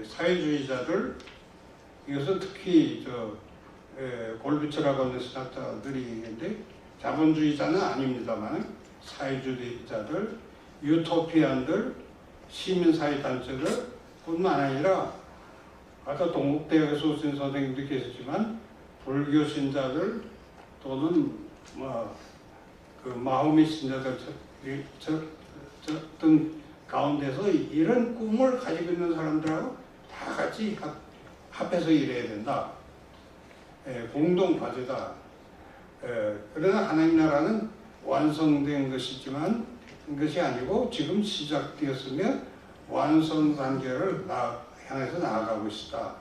사회주의자들, 이것은 특히 골비처라고 하는 신학자들이 있는데, 자본주의자는 아닙니다만 사회주의자들, 유토피안들, 시민사회단체들 뿐만 아니라 아까 동국대학에서 오신 선생님도 계시지만 불교 신자들 또는 그 마호미 신자들 등 가운데서 이런 꿈을 가지고 있는 사람들하고 다 같이 합해서 일해야 된다. 공동 과제다. 그러나 하나님 나라는 완성된 것이지만 것이 아니고 지금 시작되었으며 완성 단계를 향해서 나아가고 있다.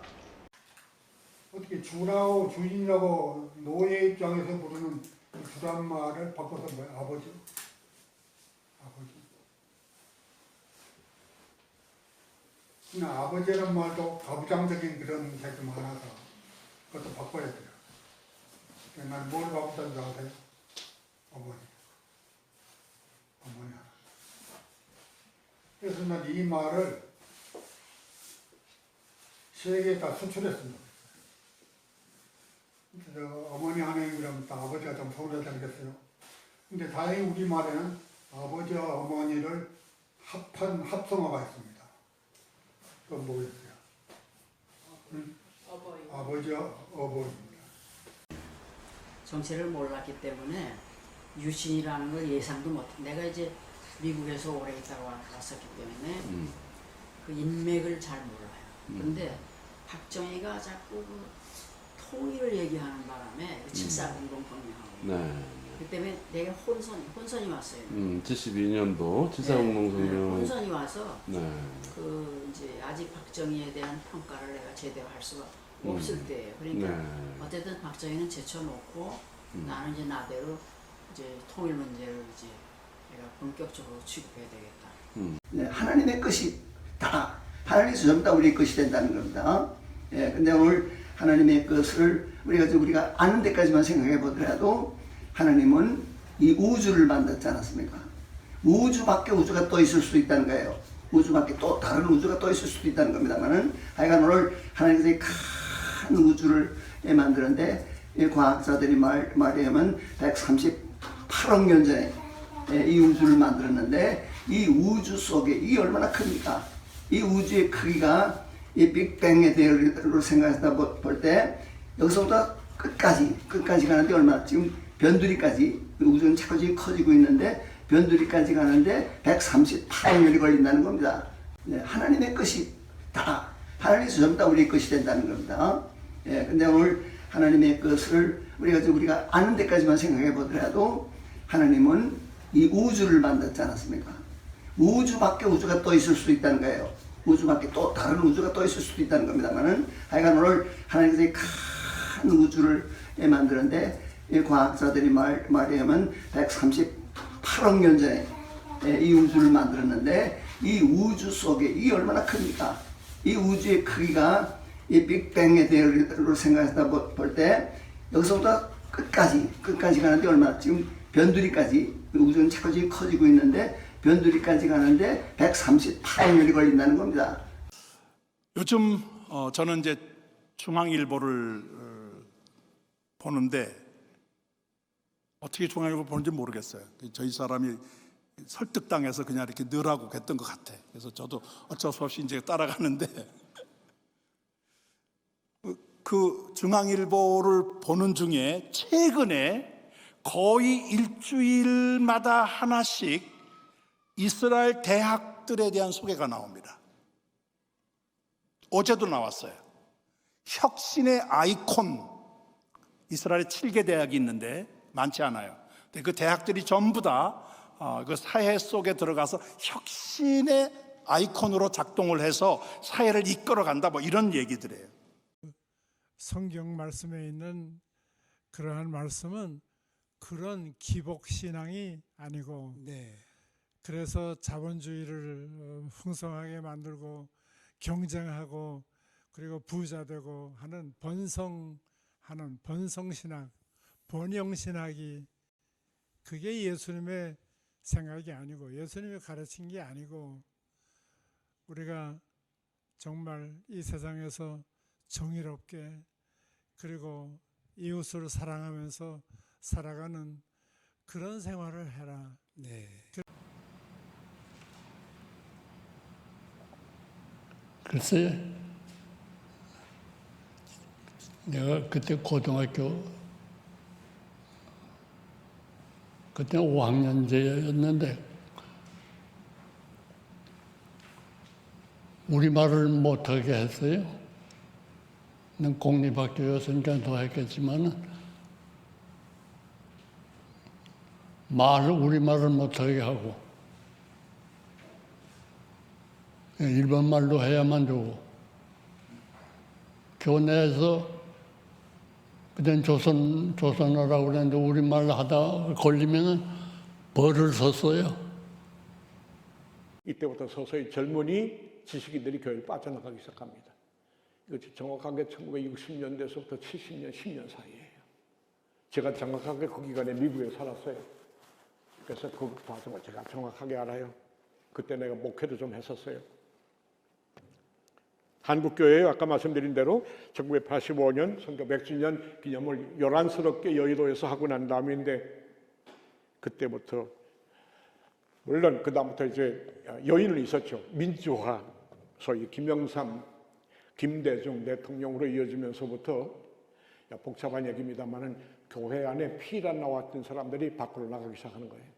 어떻게 주라고 주인이라고 노예 입장에서 부르는 주란 말을 바꿔서 뭐야? 아버지? 아버지. 그냥 아버지라는 말도 가부장적인 그런 색이 많아서 그것도 바꿔야 돼요. 난 뭘 바꾸자는 줄 아세요? 어머니. 어머니. 그래서 난 이 말을 세계에 다 수출했습니다. 어머니 하나님이라면 아버지가 좀 서운하지 않겠어요? 근데 다행히 우리말에는 아버지와 어머니를 합한 합성어가 있습니다. 그건 뭐겠어요? 아버지와 어머니입니다. 정체를 몰랐기 때문에 유신이라는 걸 예상도 못. 내가 이제 미국에서 오래 있다가 왔었기 때문에 그 인맥을 잘 몰라요. 그런데 박정희가 자꾸 그 통일을 얘기하는 바람에 7400 공명하고 그 때문에 내가 혼선이 왔어요. 72년도 7400 성명. 혼선이 와서 네. 그 이제 아직 박정희에 대한 평가를 내가 제대로 할 수가 없을 때예요. 그러니까 어쨌든 박정희는 제쳐놓고 나는 이제 나대로 이제 통일 문제를 이제 내가 본격적으로 취급해야 되겠다. 네, 하나님의 것이 다 하나님의 전부 다 우리의 것이 된다는 겁니다. 예, 근데 오늘 하나님의 것을 우리가 아는 데까지만 생각해 보더라도 하나님은 이 우주를 만들지 않았습니까? 우주 밖에 우주가 또 있을 수 있다는 거예요. 우주 밖에 또 다른 우주가 또 있을 수도 있다는 겁니다만은 하여간 오늘 하나님께서 큰 우주를 만드는데 과학자들이 말하면 138억 년 전에 이 우주를 만들었는데 이 우주 속에 이 얼마나 큽니까? 이 우주의 크기가 이 빅뱅의 대열로 생각해서 볼 때 여기서부터 끝까지 가는데 얼마나 지금 변두리까지 우주는 차근차근 커지고 있는데 변두리까지 가는데 138억 년이 걸린다는 겁니다. 네, 하나님의 것이 다 하나님께서 전부 다 우리의 것이 된다는 겁니다. 예, 근데 오늘 하나님의 것을 우리가 아는 데까지만 생각해 보더라도 하나님은 이 우주를 만들지 않았습니까? 우주 밖에 우주가 또 있을 수 있다는 거예요. 우주 밖에 또 다른 우주가 또 있을 수도 있다는 겁니다만은 하여간 오늘 하나님께서 큰 우주를 만드는데 과학자들이 말하면 138억 년 전에 이 우주를 만들었는데 이 우주 속에 이 얼마나 큽니까? 이 우주의 크기가 이 빅뱅의 대열로 생각해서 볼 때 여기서부터 끝까지 가는데 얼마나 지금 변두리까지 우주는 차근차근 커지고 있는데 변두리까지 가는데 138억 년이 걸린다는 겁니다. 요즘 저는 이제 중앙일보를 보는데 어떻게 중앙일보 보는지 모르겠어요. 저희 사람이 설득당해서 그냥 이렇게 넣으라고 했던 것 같아. 그래서 저도 어쩔 수 없이 이제 따라가는데 그 중앙일보를 보는 중에 최근에 거의 일주일마다 하나씩 이스라엘 대학들에 대한 소개가 나옵니다. 어제도 나왔어요. 혁신의 아이콘, 이스라엘에 7개 대학이 있는데 많지 않아요. 근데 그 대학들이 전부 다 그 사회 속에 들어가서 혁신의 아이콘으로 작동을 해서 사회를 이끌어간다, 뭐 이런 얘기들이에요. 성경 말씀에 있는 그러한 말씀은 그런 기복 신앙이 아니고, 그래서 자본주의를 풍성하게 만들고 경쟁하고 그리고 부자 되고 하는 번성신학, 번영신학이 그게 예수님의 생각이 아니고 예수님이 가르친 게 아니고 우리가 정말 이 세상에서 정의롭게 그리고 이웃을 사랑하면서 살아가는 그런 생활을 해라. 네. 글쎄, 내가 그때 고등학교 그때 5학년제였는데 우리말을 못하게 했어요. 난 공립학교였으니까 더 했겠지만 우리말을 못하게 하고 일본말로 해야만 되고 교내에서 그땐 조선어라고 그랬는데 우리말 하다 걸리면 벌을 썼어요. 이때부터 서서히 젊은이 지식인들이 교회를 빠져나가기 시작합니다. 이것이 정확하게 1960년대에서부터 70년, 10년 사이예요. 제가 정확하게 그 기간에 미국에 살았어요. 그래서 그 과정을 제가 정확하게 알아요. 그때 내가 목회도 좀 했었어요. 한국교회에 아까 말씀드린 대로 1985년 선교 100주년 기념을 요란스럽게 여의도에서 하고 난 다음인데 그때부터 물론 그 다음부터 이제 여인은 있었죠. 민주화, 소위 김영삼, 김대중 대통령으로 이어지면서부터 복잡한 얘기입니다만은 교회 안에 피란 나왔던 사람들이 밖으로 나가기 시작하는 거예요.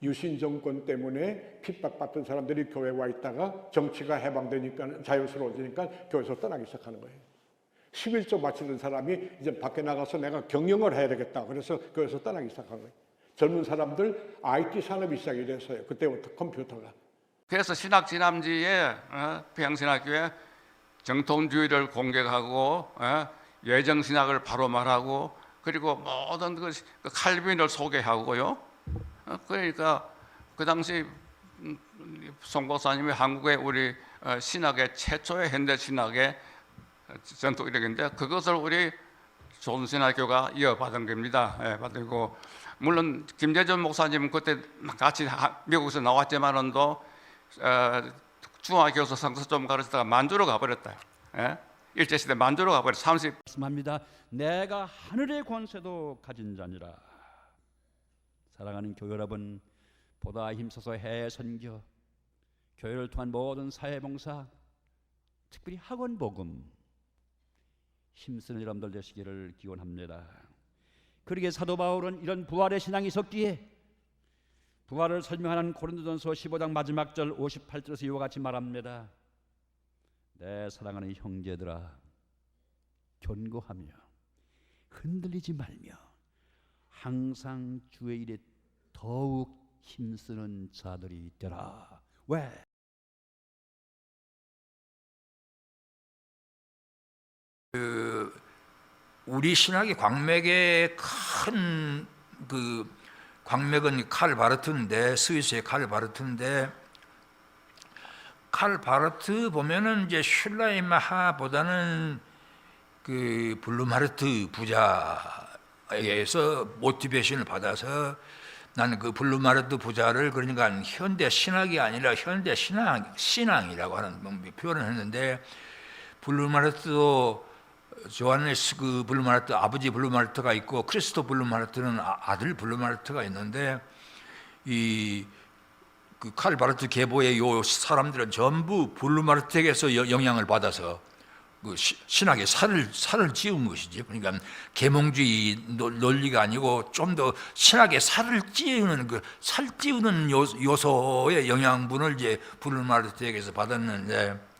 유신 정권 때문에 핍박받던 사람들이 교회에 와 있다가 정치가 해방되니까 자유스러워지니까 교회에서 떠나기 시작하는 거예요. 11조 바치던 사람이 이제 밖에 나가서 내가 경영을 해야 되겠다. 그래서 교회에서 떠나기 시작한 거예요. 젊은 사람들 IT 산업이 시작이 됐어요. 그때부터 컴퓨터가. 그래서 신학진암지에 평양신학교에 정통주의를 공격하고 예정신학을 바로 말하고 그리고 모든 그 칼빈을 소개하고요. 그러니까 그 당시 송 목사님이 한국의 우리 신학의 최초의 현대 신학의 전통 이력인데 그것을 우리 조선신학교가 이어받은 겁니다. 받고 물론 김재준 목사님은 그때 같이 미국에서 나왔지만은도 중학교에서 성서 좀 가르치다가 만주로 가버렸다. 일제시대 만주로 가버렸. 30. 말씀합니다. 내가 하늘의 권세도 가진 자니라. 사랑하는 교회 여러분, 보다 힘써서 해외 선교, 교회를 통한 모든 사회봉사, 특별히 학원 복음 힘쓰는 여러분들 되시기를 기원합니다. 그러기에 사도 바울은 이런 부활의 신앙이 있었기에 부활을 설명하는 고린도전서 15장 마지막 절 58절에서 이와 같이 말합니다. 내 사랑하는 형제들아, 견고하며 흔들리지 말며 항상 주의 일에 더욱 힘쓰는 자들이 되라. 왜? 우리 신학의 광맥의 큰 광맥은 칼 바르트인데, 스위스의 칼 바르트인데, 칼 바르트 보면은 이제 슐라이마하보다는 그 블룸하르트 부자에서 모티베이션을 받아서 나는 그 블룸하르트 부자를 그러니까 현대 신학이 아니라 현대 신앙이라고 하는 표현을 했는데, 블룸하르트도 조하네스 그 블룸하르트 아버지 블룸하르트가 있고 크리스토 블룸하르트는 아들 블룸하르트가 있는데 이 그 칼 바르트 계보의 요 사람들은 전부 블룸하르트에게서 영향을 받아서 그 신학의 살을 찌운 것이지. 그러니까 계몽주의 논리가 아니고 좀 더 신학의 살을 찌우는 그 살 찌우는 요소의 영양분을 이제 블룸하르트에게서 받았는데.